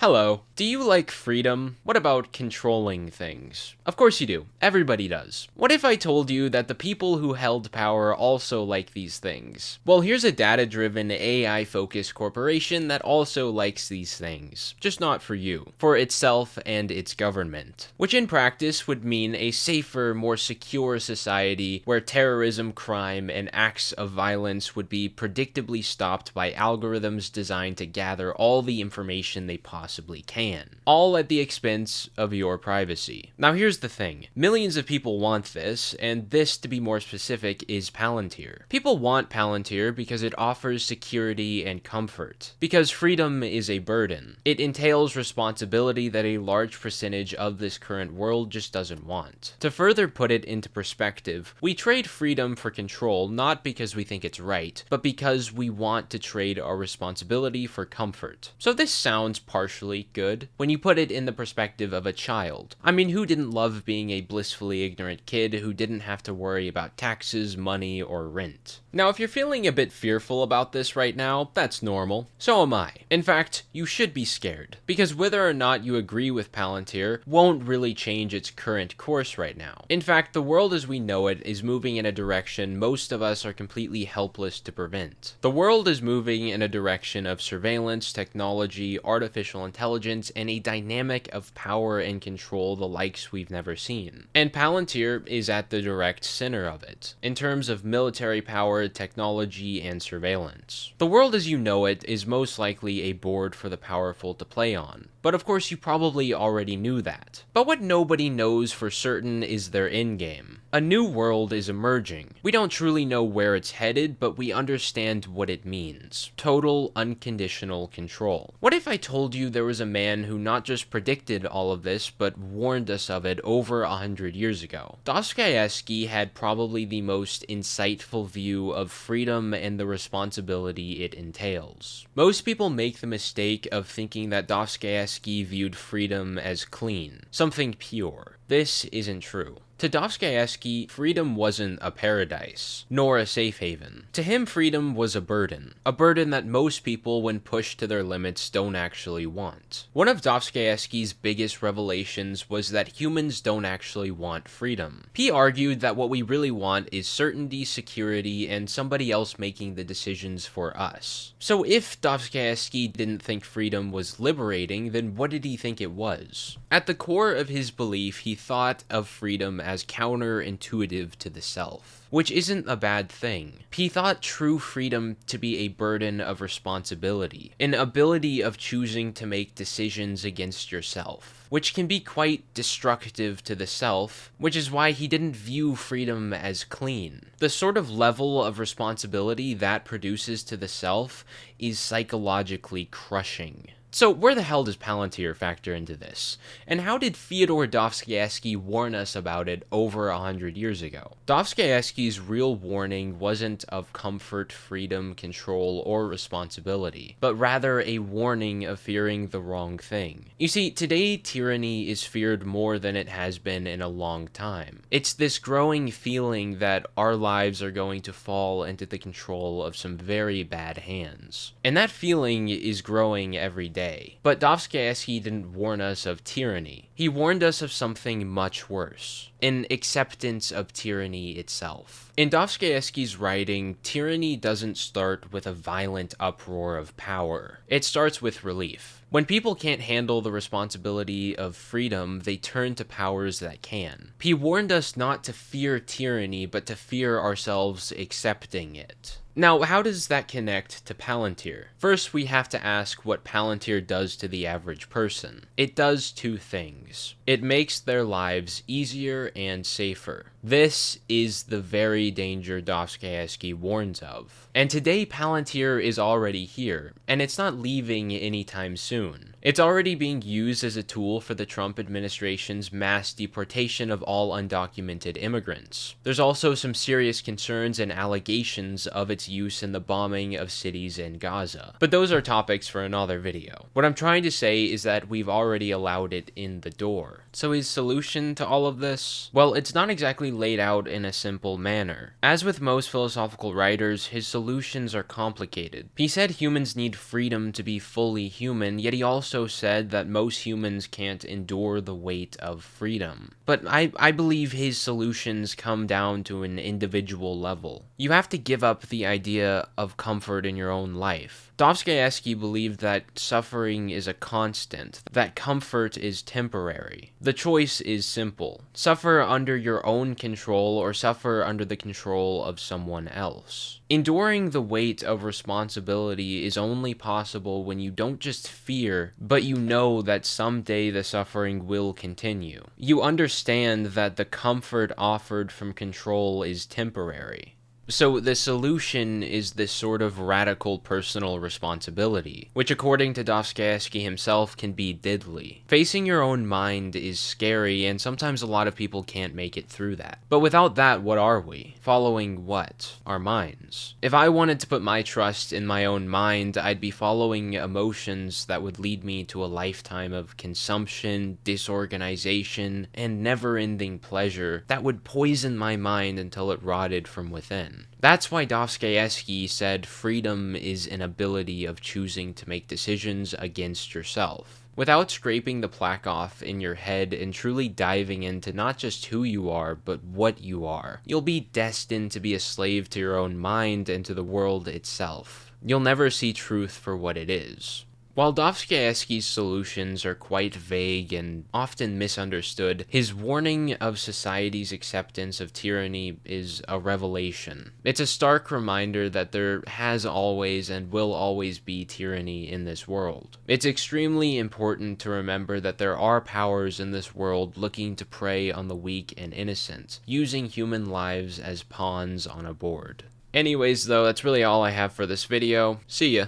Hello. Do you like freedom? What about controlling things? Of course you do. Everybody does. What if I told you that the people who held power also like these things? Well, here's a data-driven, AI-focused corporation that also likes these things. Just not for you. For itself and its government. Which in practice would mean a safer, more secure society where terrorism, crime, and acts of violence would be predictably stopped by algorithms designed to gather all the information they possibly can, all at the expense of your privacy. Now here's the thing, millions of people want this, and this, to be more specific, is Palantir. People want Palantir because it offers security and comfort, because freedom is a burden. It entails responsibility that a large percentage of this current world just doesn't want. To further put it into perspective, we trade freedom for control not because we think it's right, but because we want to trade our responsibility for comfort. So this sounds partially good when you put it in the perspective of a child. I mean, who didn't love being a blissfully ignorant kid who didn't have to worry about taxes, money, or rent? Now, if you're feeling a bit fearful about this right now, that's normal. So am I. In fact, you should be scared, because whether or not you agree with Palantir won't really change its current course right now. In fact, the world as we know it is moving in a direction most of us are completely helpless to prevent. The world is moving in a direction of surveillance, technology, artificial intelligence, and a dynamic of power and control the likes we've never seen. And Palantir is at the direct center of it, in terms of military power, technology, and surveillance. The world as you know it is most likely a board for the powerful to play on. But of course you probably already knew that. But what nobody knows for certain is their endgame. A new world is emerging. We don't truly know where it's headed, but we understand what it means. Total, unconditional control. What if I told you there was a man who not just predicted all of this, but warned us of it over 100 years ago? Dostoevsky had probably the most insightful view of freedom and the responsibility it entails. Most people make the mistake of thinking that Dostoevsky viewed freedom as clean, something pure. This isn't true. To Dostoevsky, freedom wasn't a paradise, nor a safe haven. To him, freedom was a burden that most people, when pushed to their limits, don't actually want. One of Dostoevsky's biggest revelations was that humans don't actually want freedom. He argued that what we really want is certainty, security, and somebody else making the decisions for us. So if Dostoevsky didn't think freedom was liberating, then what did he think it was? At the core of his belief, he thought of freedom as counterintuitive to the self, which isn't a bad thing. He thought true freedom to be a burden of responsibility, an ability of choosing to make decisions against yourself, which can be quite destructive to the self, which is why he didn't view freedom as clean. The sort of level of responsibility that produces to the self is psychologically crushing. So where the hell does Palantir factor into this? And how did Fyodor Dostoevsky warn us about it over 100 years ago? Dostoevsky's real warning wasn't of comfort, freedom, control, or responsibility, but rather a warning of fearing the wrong thing. You see, today tyranny is feared more than it has been in a long time. It's this growing feeling that our lives are going to fall into the control of some very bad hands. And that feeling is growing every day. But Dostoevsky didn't warn us of tyranny. He warned us of something much worse, an acceptance of tyranny itself. In Dostoevsky's writing, tyranny doesn't start with a violent uproar of power. It starts with relief. When people can't handle the responsibility of freedom, they turn to powers that can. He warned us not to fear tyranny, but to fear ourselves accepting it. Now, how does that connect to Palantir? First, we have to ask what Palantir does to the average person. It does two things. It makes their lives easier and safer. This is the very danger Dostoevsky warns of. And today, Palantir is already here, and it's not leaving anytime soon. It's already being used as a tool for the Trump administration's mass deportation of all undocumented immigrants. There's also some serious concerns and allegations of its use in the bombing of cities in Gaza. But those are topics for another video. What I'm trying to say is that we've already allowed it in the door. So his solution to all of this? Well, it's not exactly laid out in a simple manner. As with most philosophical writers, his solutions are complicated. He said humans need freedom to be fully human, yet he also said that most humans can't endure the weight of freedom. But I believe his solutions come down to an individual level. You have to give up the idea of comfort in your own life. Dostoevsky believed that suffering is a constant, that comfort is temporary. The choice is simple. Suffer under your own control or suffer under the control of someone else. Enduring the weight of responsibility is only possible when you don't just fear, but you know that someday the suffering will continue. You understand that the comfort offered from control is temporary. So the solution is this sort of radical personal responsibility, which according to Dostoevsky himself can be deadly. Facing your own mind is scary, and sometimes a lot of people can't make it through that. But without that, what are we? Following what? Our minds. If I wanted to put my trust in my own mind, I'd be following emotions that would lead me to a lifetime of consumption, disorganization, and never-ending pleasure that would poison my mind until it rotted from within. That's why Dostoevsky said freedom is an ability of choosing to make decisions against yourself. Without scraping the plaque off in your head and truly diving into not just who you are, but what you are, you'll be destined to be a slave to your own mind and to the world itself. You'll never see truth for what it is. While Dostoevsky's solutions are quite vague and often misunderstood, his warning of society's acceptance of tyranny is a revelation. It's a stark reminder that there has always and will always be tyranny in this world. It's extremely important to remember that there are powers in this world looking to prey on the weak and innocent, using human lives as pawns on a board. Anyways though, that's really all I have for this video. See ya!